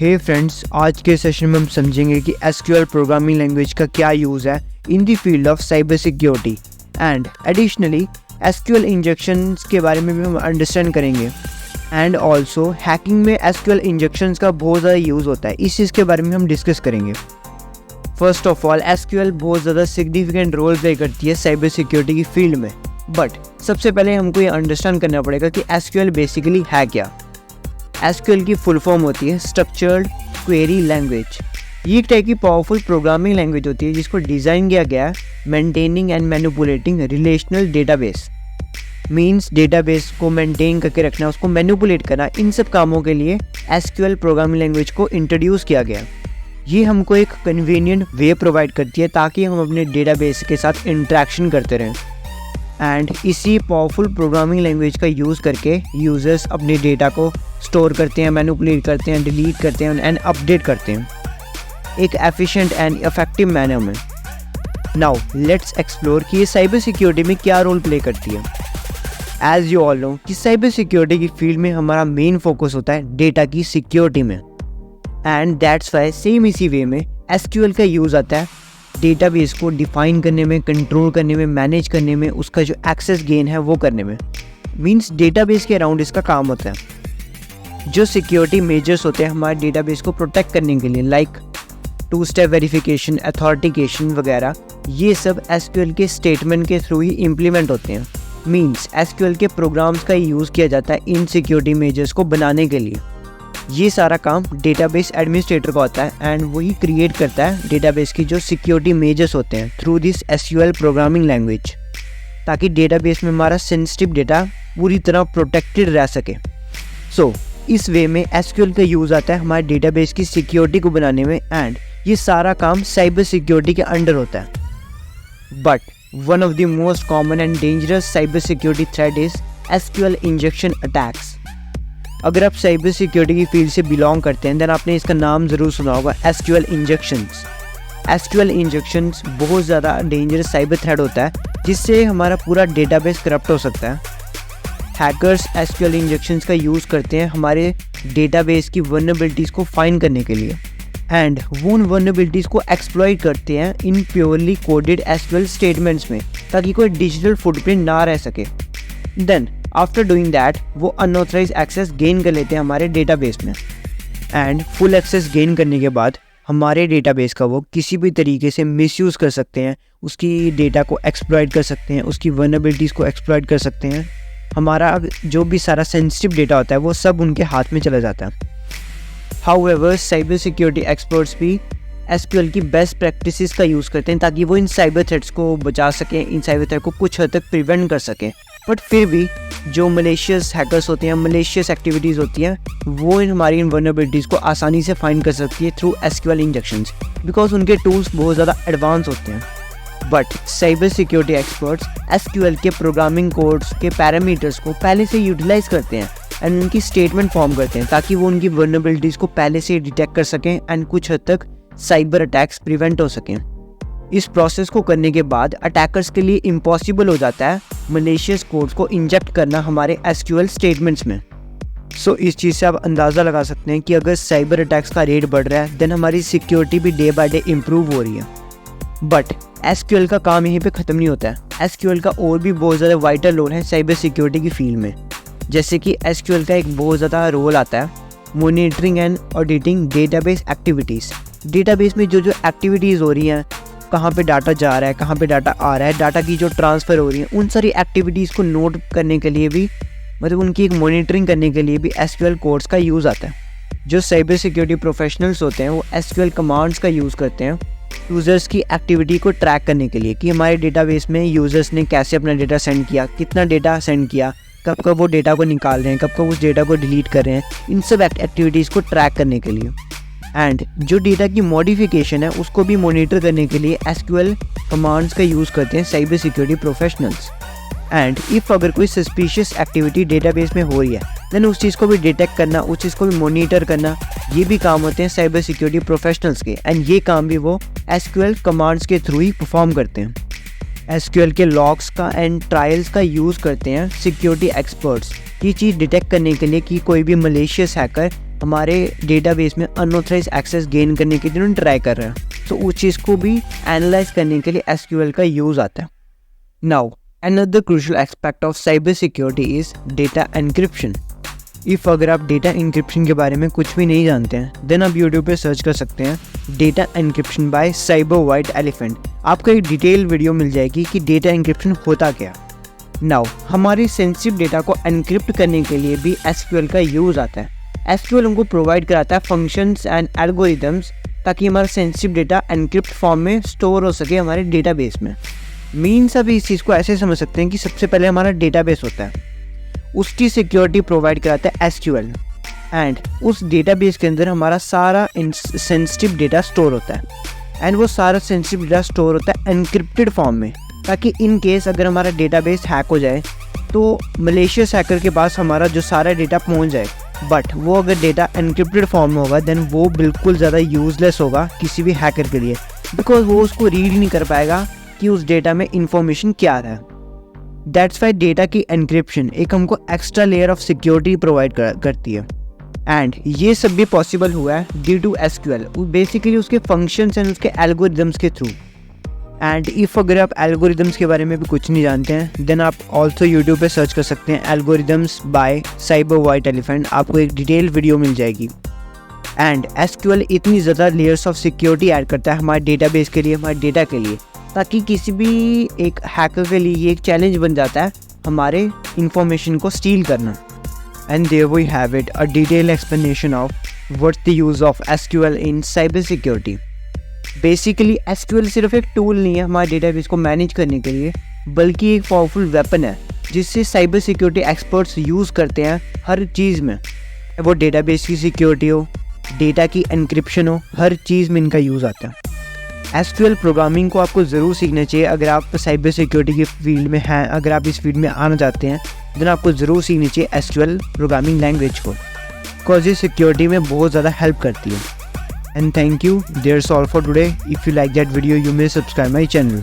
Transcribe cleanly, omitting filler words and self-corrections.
हे friends, आज के session में हम समझेंगे कि एसक्यूएल प्रोग्रामिंग लैंग्वेज का क्या यूज़ है in the field of cyber security and additionally SQL injections के बारे में भी हम अंडरस्टैंड करेंगे। एंड ऑल्सो हैकिंग में एसक्यूएल इंजेक्शंस का बहुत ज़्यादा यूज़ होता है, इस चीज़ के बारे में हम डिस्कस करेंगे। फर्स्ट ऑफ ऑल, एसक्यूएल बहुत ज़्यादा सिग्निफिकेंट रोल प्ले करती है साइबर सिक्योरिटी की फील्ड में। बट सबसे पहले हमको ये अंडरस्टैंड करना पड़ेगा कि एसक्यूएल बेसिकली है क्या। एसक्यूएल की फुल फॉर्म होती है स्ट्रक्चर्ड क्वेरी लैंग्वेज। ये एक टाइप की पावरफुल प्रोग्रामिंग लैंग्वेज होती है जिसको डिज़ाइन किया गया है maintaining and manipulating relational database. Means database को मेंटेन करके रखना, उसको मैनिपुलेट करना, इन सब कामों के लिए एसक्यूएल प्रोग्रामिंग लैंग्वेज को इंट्रोड्यूस किया गया। ये हमको एक कन्वीनियंट वे प्रोवाइड करती है ताकि हम अपने डेटाबेस के साथ इंटरेक्शन करते रहें। एंड इसी पावरफुल प्रोग्रामिंग लैंग्वेज का यूज़ करके यूज़र्स अपने डेटा को स्टोर करते हैं, मैनिपुलेट करते हैं, डिलीट करते हैं एंड अपडेट करते हैं एक एफिशिएंट एंड इफेक्टिव मैनर में। नाउ लेट्स एक्सप्लोर कि ये साइबर सिक्योरिटी में क्या रोल प्ले करती है। एज यू ऑल नो कि साइबर सिक्योरिटी की फील्ड में हमारा मेन फोकस होता है डेटा की सिक्योरिटी में, एंड दैट्स वाई सेम इसी वे में एसक्यूएल का यूज़ आता है डेटाबेस को डिफाइन करने में, कंट्रोल करने में, मैनेज करने में, उसका जो एक्सेस गेन है वो करने में। मींस डेटाबेस के अराउंड इसका काम होता है। जो सिक्योरिटी मेजर्स होते हैं हमारे डेटाबेस को प्रोटेक्ट करने के लिए, लाइक 2 स्टेप वेरिफिकेशन, अथॉरिटिकेशन वगैरह, ये सब एसक्यूएल के स्टेटमेंट के थ्रू ही इम्प्लीमेंट होते हैं। मींस एसक्यूएल के प्रोग्राम्स का यूज़ किया जाता है इन सिक्योरिटी मेजर्स को बनाने के लिए। ये सारा काम डेटाबेस एडमिनिस्ट्रेटर का होता है एंड वही क्रिएट करता है डेटाबेस की जो सिक्योरिटी मेजर्स होते हैं through this SQL programming language, ताकि डेटाबेस में हमारा सेंसिटिव डेटा पूरी तरह प्रोटेक्टेड रह सके। सो इस वे में एसक्यूएल का यूज़ आता है हमारे डेटाबेस की सिक्योरिटी को बनाने में, एंड ये सारा काम साइबर सिक्योरिटी के अंडर होता है। But one of the most common and dangerous cyber security threat is SQL injection attacks. अगर आप साइबर सिक्योरिटी की फील्ड से बिलोंग करते हैं देन आपने इसका नाम ज़रूर सुना होगा, एसक्यूएल इंजेक्शंस। एसक्यूएल इंजेक्शंस बहुत ज़्यादा डेंजरस साइबर थ्रेट होता है जिससे हमारा पूरा डेटाबेस करप्ट हो सकता है। हैकर्स एसक्यूएल इंजेक्शंस का यूज़ करते हैं हमारे डेटाबेस की वल्नरेबिलिटीज़ को फाइंड करने के लिए, एंड वो उन वल्नरेबिलिटीज़ को एक्सप्लॉइट करते हैं इन प्योरली कोडेड एसक्यूएल स्टेटमेंट्स में, ताकि कोई डिजिटल फुटप्रिंट ना रह सके। देन आफ्टर डूइंग दैट वो अनऑथराइज एक्सेस गेन कर लेते हैं हमारे डेटाबेस में, एंड फुल एक्सेस गेन करने के बाद हमारे डेटाबेस का वो किसी भी तरीके से मिसयूज़ कर सकते हैं, उसकी डेटा को एक्सप्लॉइट कर सकते हैं, उसकी वल्नरेबिलिटीज़ को एक्सप्लॉइट कर सकते हैं। हमारा जो भी सारा सेंसिटिव डेटा होता है वो सब उनके हाथ में चला जाता है। हाउएवर साइबर सिक्योरिटी एक्सपर्ट्स भी एसक्यूएल की बेस्ट प्रैक्टिसेस का यूज़ करते हैं ताकि वो इन साइबर थ्रेट्स को बचा सकें, इन साइबर थ्रेट को कुछ हद तक प्रिवेंट कर सकें। बट फिर भी जो मलेशियस हैकर्स होते हैं, मलेशियस एक्टिविटीज़ होती हैं, वो हमारी इन वल्नरेबिलिटीज़ को आसानी से फाइंड कर सकती है थ्रू एसक्यूएल इंजेक्शंस, बिकॉज उनके टूल्स बहुत ज़्यादा एडवांस होते हैं। But cyber security experts SQL के प्रोग्रामिंग कोड्स के पैरामीटर्स को पहले से यूटिलाइज करते हैं एंड उनकी स्टेटमेंट फॉर्म करते हैं ताकि वो उनकी वल्नरेबिलिटीज़ को पहले से डिटेक्ट कर सकें एंड कुछ हद तक साइबर अटैक्स प्रिवेंट हो सकें। इस प्रोसेस को करने के बाद अटैकर्स के लिए इम्पॉसिबल हो जाता है मलेशियस कोड्स को इंजेक्ट करना हमारे एसक्यूएल स्टेटमेंट्स में। सो इस चीज़ से आप अंदाज़ा लगा सकते हैं कि अगर साइबर अटैक्स का रेट बढ़ रहा है देन हमारी सिक्योरिटी भी डे बाय डे इम्प्रूव हो रही है। बट एसक्यूएल का काम यहीं पे ख़त्म नहीं होता है। एसक्यूएल का और भी बहुत ज़्यादा वाइटल रोल है साइबर सिक्योरिटी की फील्ड में। जैसे कि एसक्यूएल का एक बहुत ज़्यादा रोल आता है monitoring and auditing database activities. Database में जो जो एक्टिविटीज़ हो रही हैं, कहाँ पे डाटा जा रहा है, कहाँ पे डाटा आ रहा है, डाटा की जो ट्रांसफ़र हो रही है, उन सारी एक्टिविटीज़ को नोट करने के लिए भी, मतलब उनकी एक मॉनिटरिंग करने के लिए भी एसक्यूएल कोड्स का यूज़ आता है। जो साइबर सिक्योरिटी प्रोफेशनल्स होते हैं वो एसक्यूएल कमांड्स का यूज़ करते हैं यूज़र्स की एक्टिविटी को ट्रैक करने के लिए कि हमारे डेटाबेस में यूज़र्स ने कैसे अपना डेटा सेंड किया, कितना डेटा सेंड किया, कब कब वो डेटा को निकाल रहे हैं, कब कब उस डेटा को डिलीट कर रहे हैं, इन सब एक्टिविटीज़ को ट्रैक करने के लिए। एंड जो डेटा की मॉडिफिकेशन है उसको भी मॉनिटर करने के लिए एसक्यूएल कमांड्स का यूज़ करते हैं cyber security professionals. And if अगर कोई सस्पिशियस एक्टिविटी डेटाबेस में हो रही है देन उस चीज़ को भी डिटेक्ट करना, उस चीज़ को भी मॉनिटर करना, ये भी काम होते हैं साइबर सिक्योरिटी प्रोफेशनल्स के, एंड ये काम भी वो एसक्यूएल कमांड्स के थ्रू ही परफॉर्म करते हैं। एसक्यूएल के लॉग्स का एंड ट्रायल्स का यूज़ करते हैं सिक्योरिटी एक्सपर्ट्स ये चीज़ डिटेक्ट करने के लिए कि कोई भी मलेशियस हैकर हमारे डेटाबेस में अनऑथराइज एक्सेस गेन करने के लिए ट्राई कर रहे हैं, तो उस चीज़ को भी एनालाइज करने के लिए SQL का यूज़ आता है। Now another crucial aspect of cyber security is data encryption. अगर आप डेटा इंक्रिप्शन के बारे में कुछ भी नहीं जानते हैं, देन आप यूट्यूब पे सर्च कर सकते हैं data encryption bye cyber white elephant. आपको एक डिटेल वीडियो मिल जाएगी कि डेटा इंक्रिप्शन होता क्या। नाउ हमारी सेंसिटिव डेटा को एनक्रिप्ट करने के लिए भी SQL का यूज़ आता है। SQL हमको प्रोवाइड कराता है फंक्शंस एंड एल्गोरिदम्स, ताकि हमारा सेंसिटिव डेटा एनक्रिप्ट फॉर्म में स्टोर हो सके हमारे डेटाबेस में। मीन्स अभी इस चीज़ को ऐसे समझ सकते हैं कि सबसे पहले हमारा डेटाबेस होता है, उसकी सिक्योरिटी प्रोवाइड कराता है SQL, एंड उस डेटाबेस के अंदर हमारा सारा सेंसिटिव डेटा स्टोर होता है, एंड वो सारा सेंसिटिव डेटा स्टोर होता है एनक्रिप्टेड फॉर्म में, ताकि इन केस अगर हमारा डेटाबेस हैक हो जाए तो मलेशियस हैकर के पास हमारा जो सारा डेटा पहुंच जाए। बट वो अगर डेटा एनक्रिप्टेड फॉर्म में होगा देन वो बिल्कुल ज़्यादा यूजलेस होगा किसी भी हैकर के लिए, बिकॉज वो उसको रीड नहीं कर पाएगा कि उस डेटा में इंफॉर्मेशन क्या आ रहा है। दैट्स वाई डेटा की एनक्रिप्शन एक हमको extra layer of security provide करती है, एंड ये सब भी पॉसिबल हुआ है ड्यू टू SQL, बेसिकली उसके फंक्शंस एंड उसके एल्गोरिदम्स के थ्रू। एंड अगर आप एल्गोरिदम्स के बारे में भी कुछ नहीं जानते हैं, देन आप ऑल्सो यूट्यूब पे सर्च कर सकते हैं algorithms bye cyber white elephant. आपको एक डिटेल वीडियो मिल जाएगी। एंड SQL इतनी ज़्यादा लेयर्स ऑफ सिक्योरिटी ऐड करता है हमारे डेटाबेस के लिए, हमारे डेटा के लिए, ताकि किसी भी एक हैकर के लिए ये एक चैलेंज बन जाता है हमारे इंफॉर्मेशन को स्टील करना। And there we have it, a detail explanation of what's the use of SQL in cyber security. Basically SQL सिर्फ एक टूल नहीं है हमारे डेटाबेस को मैनेज करने के लिए, बल्कि एक पावरफुल वेपन है जिससे साइबर सिक्योरिटी एक्सपर्ट्स यूज़ करते हैं हर चीज़ में। वो डेटाबेस की सिक्योरिटी हो, डेटा की एनक्रिप्शन हो, हर चीज़ में इनका यूज़ आता है। SQL प्रोग्रामिंग को आपको ज़रूर सीखना चाहिए अगर आप साइबर सिक्योरिटी के फील्ड में हैं। अगर आप इस फील्ड में आना चाहते हैं देन आपको ज़रूर सीखनी चाहिए SQL प्रोग्रामिंग लैंग्वेज को, बिकॉज ये सिक्योरिटी में बहुत ज़्यादा हेल्प करती है। And thank you, there's all for today. If you like that video you may subscribe my channel.